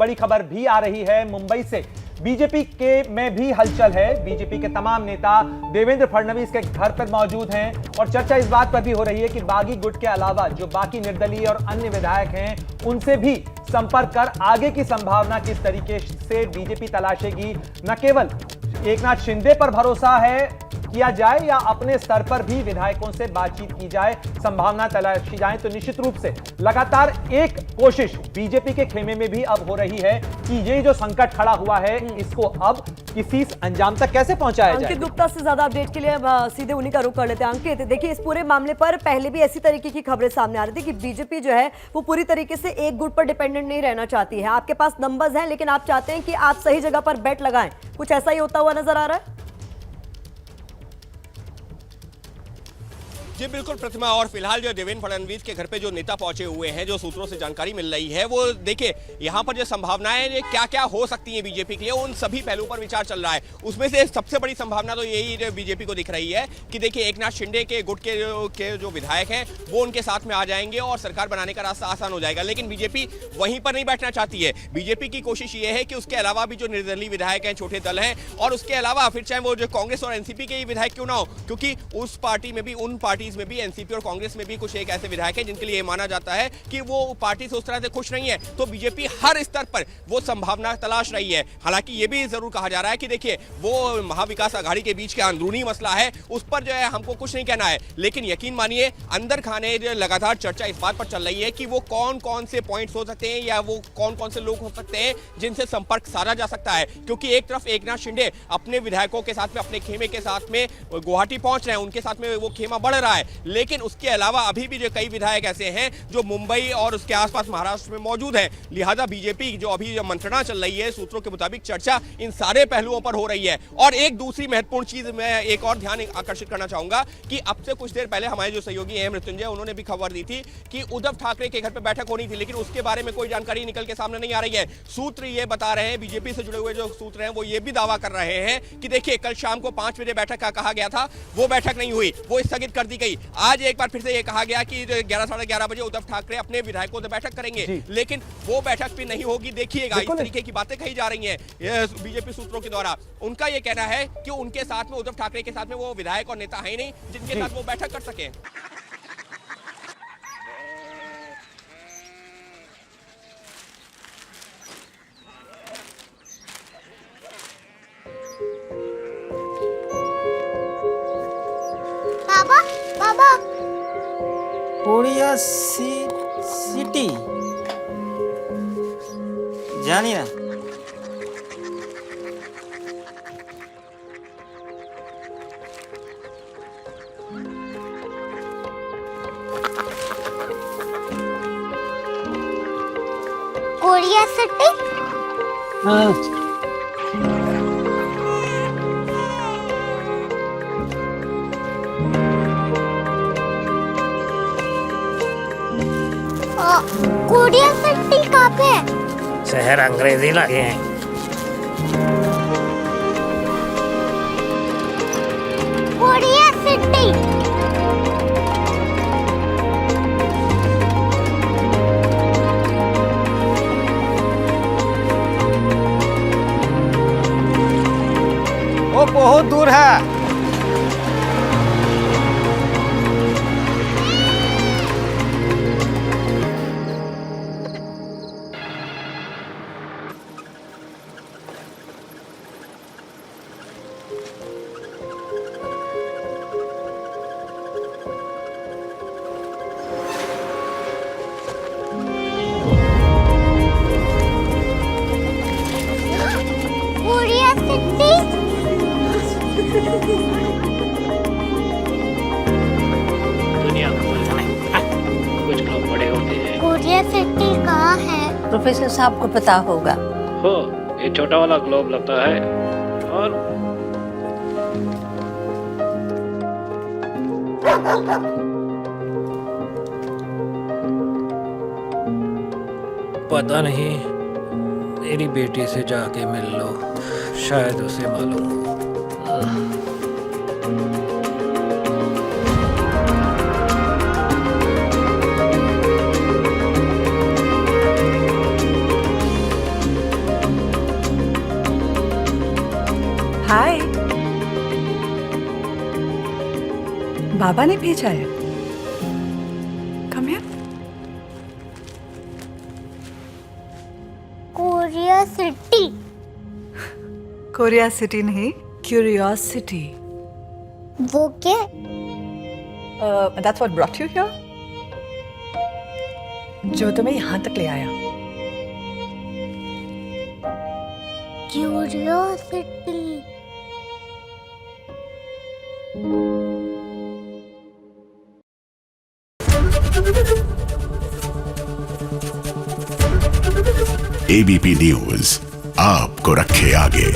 बड़ी खबर भी आ रही है मुंबई से। बीजेपी के में भी हलचल है। बीजेपी के तमाम नेता देवेंद्र फडणवीस के घर पर मौजूद हैं और चर्चा इस बात पर भी हो रही है कि बागी गुट के अलावा जो बाकी निर्दलीय और अन्य विधायक हैं उनसे भी संपर्क कर आगे की संभावना किस तरीके से बीजेपी तलाशेगी। न केवल एकनाथ शिंदे पर भरोसा है किया जाए या अपने स्तर पर भी विधायकों से बातचीत की जाए, संभावना तलाशी जाए, तो निश्चित रूप से लगातार एक कोशिश बीजेपी के खेमे में भी अब हो रही है कि ये जो संकट खड़ा हुआ है इसको अब किसी अंजाम तक कैसे पहुंचाया जाए। अंकित गुप्ता से ज्यादा अपडेट के लिए सीधे उन्हीं का रुख कर लेते हैं। अंकित, देखिए, इस पूरे मामले पर पहले भी ऐसी तरीके की खबरें सामने आ रही थी कि बीजेपी जो है वो पूरी तरीके से एक गुट पर डिपेंडेंट नहीं रहना चाहती है। आपके पास नंबर्स हैं लेकिन आप चाहते हैं कि आप सही जगह पर बेट लगाएं, कुछ ऐसा ही होता हुआ नजर आ रहा है। जी बिल्कुल प्रतिमा, और फिलहाल जो देवेंद्र फडणवीस के घर पे जो नेता पहुंचे हुए हैं, जो सूत्रों से जानकारी मिल रही है, वो देखिए यहाँ पर जो संभावनाएं क्या क्या हो सकती हैं बीजेपी के लिए, उन सभी पहलुओं पर विचार चल रहा है। उसमें से सबसे बड़ी संभावना तो यही बीजेपी को दिख रही है कि देखिए एकनाथ शिंदे के गुट के जो विधायक हैं वो उनके साथ में आ जाएंगे और सरकार बनाने का रास्ता आसान हो जाएगा। लेकिन बीजेपी वहीं पर नहीं बैठना चाहती है। बीजेपी की कोशिश ये है कि उसके अलावा भी जो निर्दलीय विधायक हैं, छोटे दल हैं, और उसके अलावा फिर चाहे वो जो कांग्रेस और एनसीपी के विधायक क्यों ना हो, क्योंकि उस पार्टी में भी, उन पार्टी में भी, एनसीपी और कांग्रेस में भी कुछ एक ऐसे विधायक हैं जिनके लिए यह माना जाता है कि वो पार्टी से उस तरह से खुश नहीं है। तो बीजेपी हर स्तर पर वो संभावना तलाश रही है। हालांकि ये भी जरूर कहा जा रहा है कि देखिए वो महाविकास आघाड़ी के बीच का अंदरूनी मसला है, उस पर जो है हमको कुछ नहीं कहना है। लेकिन यकीन मानिए अंदर खाने लगातार चर्चा इस बात पर चल रही है कि वो कौन कौन से पॉइंट्स हो सकते हैं या वो कौन कौन से लोग हो सकते हैं जिनसे संपर्क साधा जा सकता है। क्योंकि एक तरफ एकनाथ शिंदे अपने विधायकों के साथ में, अपने खेमे के साथ में गुवाहाटी पहुंच रहे हैं, उनके साथ में वो खेमा बढ़ रहा है। लेकिन उसके अलावा अभी भी जो कई विधायक ऐसे हैं जो मुंबई और उसके आसपास महाराष्ट्र में मौजूद हैं। लिहाजा बीजेपी जो अभी मंत्रणा चल रही है, सूत्रों के मुताबिक चर्चा इन सारे पहलुओं पर हो रही है। और एक दूसरी महत्वपूर्ण चीज मैं एक और ध्यान आकर्षित करना चाहूंगा कि अब से कुछ देर पहले हमारे जो सहयोगी हैं मृत्युंजय, उन्होंने भी खबर दी थी कि उद्धव ठाकरे के घर पर बैठक होनी थी, लेकिन उसके बारे में कोई जानकारी निकल के सामने नहीं आ रही है। सूत्र ये बता रहे हैं, बीजेपी से जुड़े हुए जो सूत्र हैं वो ये भी दावा कर रहे हैं कि देखिए कल शाम को 5 बजे बैठक का कहा गया था, वो बैठक नहीं हुई, वो स्थगित कर दी गई। आज एक बार फिर से ये कहा गया कि 11 साढ़े 11 बजे उद्धव ठाकरे अपने विधायकों से बैठक करेंगे, लेकिन वो बैठक भी नहीं होगी। देखिएगा इस तरीके की बातें कही जा रही हैं बीजेपी सूत्रों के द्वारा। उनका ये कहना है कि उनके साथ में, उद्धव ठाकरे के साथ में, वो विधायक और नेता है नहीं जिनके साथ वो बैठक कर सके। बाबा बाबा कोरिया सिटी जानी ना। Korea city? हाँ। कोरिया सिटी कहाँ पे है? शहर अंग्रेजी लगे हैं। Korea city. वो बहुत दूर है। Korea city. दुनिया कुछ लोग बड़े होते हैं। कोरिया सिटी कहाँ है? प्रोफेसर साहब को पता होगा। हो, ये छोटा वाला ग्लोब लगता है और पता नहीं, मेरी बेटी से जाके मिल लो, शायद उसे मालूम हो। बाबा ने भेजा है। Come here. Korea city. Korea city नहीं, क्यूरियोसिटी। वो क्या? That's what brought you here. जो तुम्हें यहाँ तक ले आया। क्यूरियोसिटी। एबीपी न्यूज आपको रखे आगे।